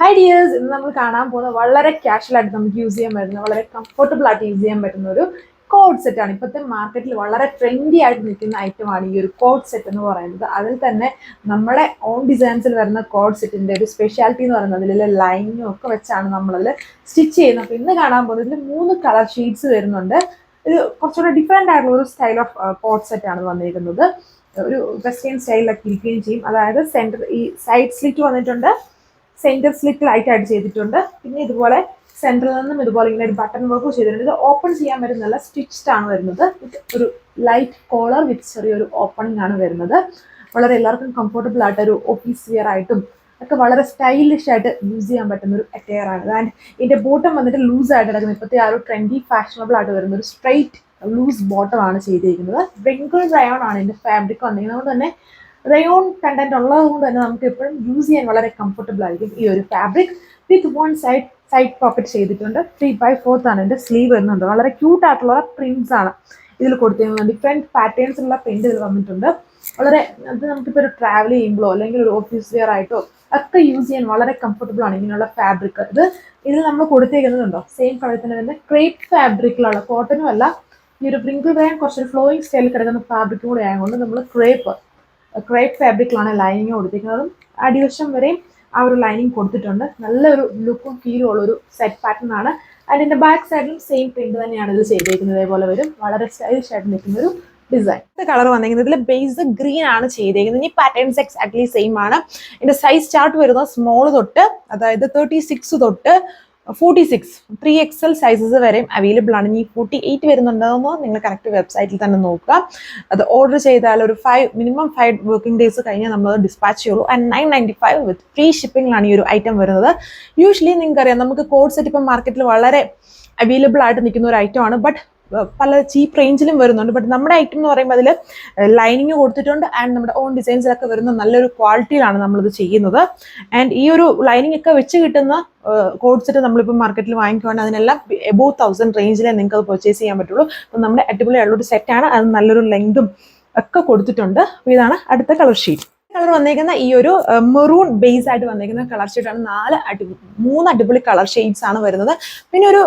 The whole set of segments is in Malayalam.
ഹൈ ഡിയേഴ്സ്, ഇന്ന് നമ്മൾ കാണാൻ പോകുന്ന വളരെ കാഷ്വൽ ആയിട്ട് നമുക്ക് യൂസ് ചെയ്യാൻ പറ്റുന്ന വളരെ കംഫർട്ടബിൾ ആയിട്ട് യൂസ് ചെയ്യാൻ പറ്റുന്ന ഒരു കോഡ് സെറ്റ് ആണ്. ഇപ്പോഴത്തെ മാർക്കറ്റിൽ വളരെ ട്രെൻഡി ആയിട്ട് നിൽക്കുന്ന ഐറ്റമാണ് ഈ ഒരു കോഡ് സെറ്റ് എന്ന് പറയുന്നത്. അതിൽ തന്നെ നമ്മുടെ ഓൺ ഡിസൈൻസിൽ വരുന്ന കോഡ് സെറ്റിന്റെ ഒരു സ്പെഷ്യാലിറ്റി എന്ന് പറയുന്നത് അതിലെ ലൈനിങ്ങും ഒക്കെ വെച്ചാണ് നമ്മളതിൽ സ്റ്റിച്ച് ചെയ്യുന്നത്. അപ്പോൾ ഇന്ന് കാണാൻ പോകുന്നത് ഇതിൽ 3 കളർ ഷീറ്റ്സ് വരുന്നുണ്ട്. ഒരു കുറച്ചുകൂടെ ഡിഫറെൻ്റ് ആയിട്ടുള്ള ഒരു സ്റ്റൈൽ ഓഫ് കോഡ് സെറ്റ് ആണ് വന്നിരിക്കുന്നത്. ഒരു വെസ്റ്റേൺ സ്റ്റൈലിലൊക്കെ ഇരിക്കുകയും ചെയ്യും. അതായത് സെൻറ്റർ ഈ സൈഡ് സ്ലിറ്റ് വന്നിട്ടുണ്ട്, സെന്റർ സ്ലിറ്റ് ലൈറ്റ് ആയിട്ട് ചെയ്തിട്ടുണ്ട്. പിന്നെ ഇതുപോലെ സെന്ററിൽ നിന്നും ഇതുപോലെ ഇങ്ങനെ ഒരു ബട്ടൺ വർക്ക് ചെയ്തിട്ടുണ്ട്. ഇത് ഓപ്പൺ ചെയ്യാൻ വരുന്നില്ല, സ്റ്റിച്ച്ഡ് ആണ് വരുന്നത്. ഒരു ലൈറ്റ് കോളർ വിത്ത് ചെറിയൊരു ഓപ്പണിംഗ് ആണ് വരുന്നത്. വളരെ എല്ലാവർക്കും കംഫർട്ടബിൾ ആയിട്ട് ഒരു ഓഫീസ് വെയർ ആയിട്ടും ഒക്കെ വളരെ സ്റ്റൈലിഷ് ആയിട്ട് യൂസ് ചെയ്യാൻ പറ്റുന്ന ഒരു അറ്റയർ ആണ്. ആൻഡ് ഇതിന്റെ ബോട്ടം വന്നിട്ട് ലൂസ് ആയിട്ട് കിടക്കുന്നത്. ഇപ്പോഴത്തെ ആ ഒരു ട്രെൻഡി ഫാഷനബിൾ ആയിട്ട് വരുന്ന ഒരു സ്ട്രെയിറ്റ് ലൂസ് ബോട്ടം ആണ് ചെയ്തിരിക്കുന്നത്. റിങ്കിൾ റയോൺ ആണ് ഇതിന്റെ ഫാബ്രിക് വന്നിരിക്കുന്നത്. അതുകൊണ്ട് തന്നെ റയോൺ കണ്ടന്റ് ഉള്ളത് കൊണ്ട് തന്നെ നമുക്ക് എപ്പോഴും യൂസ് ചെയ്യാൻ വളരെ കംഫർട്ടബിൾ ആയിരിക്കും ഈ ഒരു fabric. With one side pocket ചെയ്തിട്ടുണ്ട്. 3/4 ആണ് ഇതിന്റെ സ്ലീവ് വരുന്നുണ്ട്. വളരെ ക്യൂട്ട് ആയിട്ടുള്ള പ്രിന്റ്സ് ആണ് ഇതിൽ കൊടുത്തിരിക്കുന്നത്. ഡിഫറെന്റ് പാറ്റേൺസ് ഉള്ള പ്രിന്റ് ഇതിൽ വന്നിട്ടുണ്ട്. വളരെ അത് നമുക്കിപ്പോൾ ഒരു ട്രാവൽ ചെയ്യുമ്പോഴോ അല്ലെങ്കിൽ ഒരു ഓഫീസ് വെയർ ആയിട്ടോ ഒക്കെ യൂസ് ചെയ്യാൻ വളരെ കംഫർട്ടബിൾ ആണ് ഇങ്ങനെയുള്ള ഫാബ്രിക്. ഇതിൽ നമ്മൾ കൊടുത്തേക്കുന്നതുണ്ടോ സെയിം കളർ തന്നെ വരുന്ന ക്രേപ്പ് ഫാബ്രിക്കിലുള്ള, കോട്ടനും അല്ല. ഈ ഒരു പ്രിങ്കിൾ റയോൺ കുറച്ചൊരു ഫ്ലോയിങ് സ്റ്റൈലിൽ കിടക്കുന്ന ഫാബ്രിക്കും കൂടെ ആയതുകൊണ്ട് നമ്മൾ ക്രേപ്പ് ഫാബ്രിക്കിലാണ് ലൈനിങ് കൊടുത്തിരിക്കുന്നതും. അടിവശം വരെയും ആ ഒരു ലൈനിങ് കൊടുത്തിട്ടുണ്ട്. നല്ലൊരു ലുക്കും ഫീലും ഉള്ള ഒരു സെറ്റ് പാറ്റേൺ ആണ്. അതിൻ്റെ ബാക്ക് സൈഡിലും സെയിം പ്രിന്റ് തന്നെയാണ് ഇത് ചെയ്തേക്കുന്നത്. ഇതേപോലെ വരും. വളരെ സ്റ്റൈലിഷ് ആയിട്ട് നിൽക്കുന്ന ഒരു ഡിസൈൻ. കളർ വന്നിരിക്കുന്നത് ഇതിൽ ബേസ് ഗ്രീൻ ആണ് ചെയ്തേക്കുന്നത്. ഈ പാറ്റേൺസ് എക്സാക്ട്ലി സെയിം ആണ്. ഇതിന്റെ സൈസ് ചാർട്ട് വരുന്നത് സ്മോൾ തൊട്ട്, അതായത് 36 തൊട്ട് 46 3XL സൈസസ് വരെയും അവൈലബിൾ ആണ്. ഇനി 48 വരുന്നുണ്ടോ നിങ്ങൾ കറക്റ്റ് വെബ്സൈറ്റിൽ തന്നെ നോക്കുക. അത് ഓർഡർ ചെയ്താൽ ഒരു മിനിമം 5 വർക്കിംഗ് ഡേയ്സ് കഴിഞ്ഞാൽ നമ്മൾ ഡിസ്പാച്ച് ചെയ്യുള്ളൂ. ആൻഡ് 995 വിത്ത് ഫ്രീ ഷിപ്പിംഗിലാണ് ഈ ഒരു ഐറ്റം വരുന്നത്. യൂഷ്വലി നിങ്ങൾക്കറിയാം നമുക്ക് കോഡ് സെറ്റ് ഇപ്പം മാർക്കറ്റിൽ വളരെ അവൈലബിൾ ആയിട്ട് നിൽക്കുന്ന ഒരു ഐറ്റമാണ്. ബട്ട് പല ചീപ്പ് റേഞ്ചിലും വരുന്നുണ്ട്. ബട്ട് നമ്മുടെ ഐറ്റം എന്ന് പറയുമ്പോൾ അതിൽ ലൈനിങ് കൊടുത്തിട്ടുണ്ട്. ആൻഡ് നമ്മുടെ ഓൺ ഡിസൈൻസിലൊക്കെ വരുന്ന നല്ലൊരു ക്വാളിറ്റിയിലാണ് നമ്മളിത് ചെയ്യുന്നത്. ആൻഡ് ഈ ഒരു ലൈനിങ് ഒക്കെ വെച്ച് കിട്ടുന്ന കോഡ് സെറ്റ് നമ്മളിപ്പോൾ മാർക്കറ്റിൽ വാങ്ങിക്കുവാണെങ്കിൽ അതിനെല്ലാം എബോവ് 1000 റേഞ്ചിലേ നിങ്ങൾക്ക് അത് പർച്ചേസ് ചെയ്യാൻ പറ്റുള്ളൂ. അപ്പം നമ്മുടെ അടിപൊളിയായിട്ടുള്ളൊരു സെറ്റാണ്. അത് നല്ലൊരു ലെങ്തും ഒക്കെ കൊടുത്തിട്ടുണ്ട്. അപ്പോൾ ഇതാണ് അടുത്ത കളർ ഷീറ്റ്. കളർ വന്നേക്കുന്ന ഈ ഒരു മെറൂൺ ബേസ് ആയിട്ട് വന്നേക്കുന്ന കളർ ഷെയ്ഡാണ്. 3 അടിപൊളി കളർ ഷെയ്ഡ്സ് ആണ് വരുന്നത്. പിന്നെ ഒരു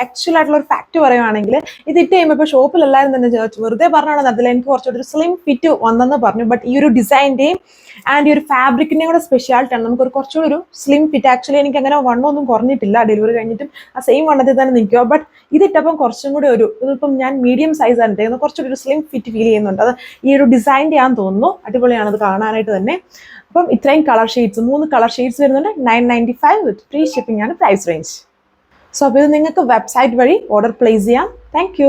ആക്ച്വൽ ആയിട്ടുള്ള ഒരു ഫാക്ട് പറയുവാണെങ്കിൽ ഇത് ഇട്ട് കഴിയുമ്പോൾ ഇപ്പോൾ ഷോപ്പിൽ എല്ലാവരും തന്നെ വെറുതെ പറഞ്ഞാണ് നടത്തില്ല, എനിക്ക് കുറച്ചുകൂടി ഒരു സ്ലിം ഫിറ്റ് വന്നെന്ന് പറഞ്ഞു. ബട്ട് ഈ ഒരു ഡിസൈൻ്റെയും ആൻഡ് ഈ ഒരു ഫാബ്രിക്കിൻ്റെയും കൂടെ സ്പെഷ്യാലിറ്റി ആണ്. നമുക്കൊരു കുറച്ചുകൂടി ഒരു സ്ലിം ഫിറ്റ്. ആക്ച്വലി എനിക്ക് അങ്ങനെ വണ്ണമൊന്നും കുറഞ്ഞിട്ടില്ല. ഡെലിവറി കഴിഞ്ഞിട്ടും ആ സെയിം വണ്ണത്തിൽ തന്നെ നിൽക്കുക. ബട്ട് ഇതിട്ടപ്പം കുറച്ചും കൂടി ഇതിപ്പം ഞാൻ മീഡിയം സൈസ് ആണ് ഇട്ടേക്കുന്നത്. കുറച്ചുകൂടി ഒരു സ്ലിം ഫിറ്റ് ഫീൽ ചെയ്യുന്നുണ്ട്. അത് ഈ ഒരു ഡിസൈൻ്റെ ആണെന്ന് തോന്നുന്നു. അടിപൊളിയാണ് അത് കാണാനായിട്ട് തന്നെ. അപ്പം ഇത്രയും കളർ ഷെയ്ഡ്സ് 3 കളർ ഷെയ്ഡ്സ് വരുന്നുണ്ട്. 995 വിത്ത് ഫ്രീ ഷിപ്പിംഗ് ആണ് പ്രൈസ് റേഞ്ച്. സോ അപ്പോൾ ഇത് നിങ്ങൾക്ക് വെബ്സൈറ്റ് വഴി ഓർഡർ പ്ലേസ് ചെയ്യാം. താങ്ക്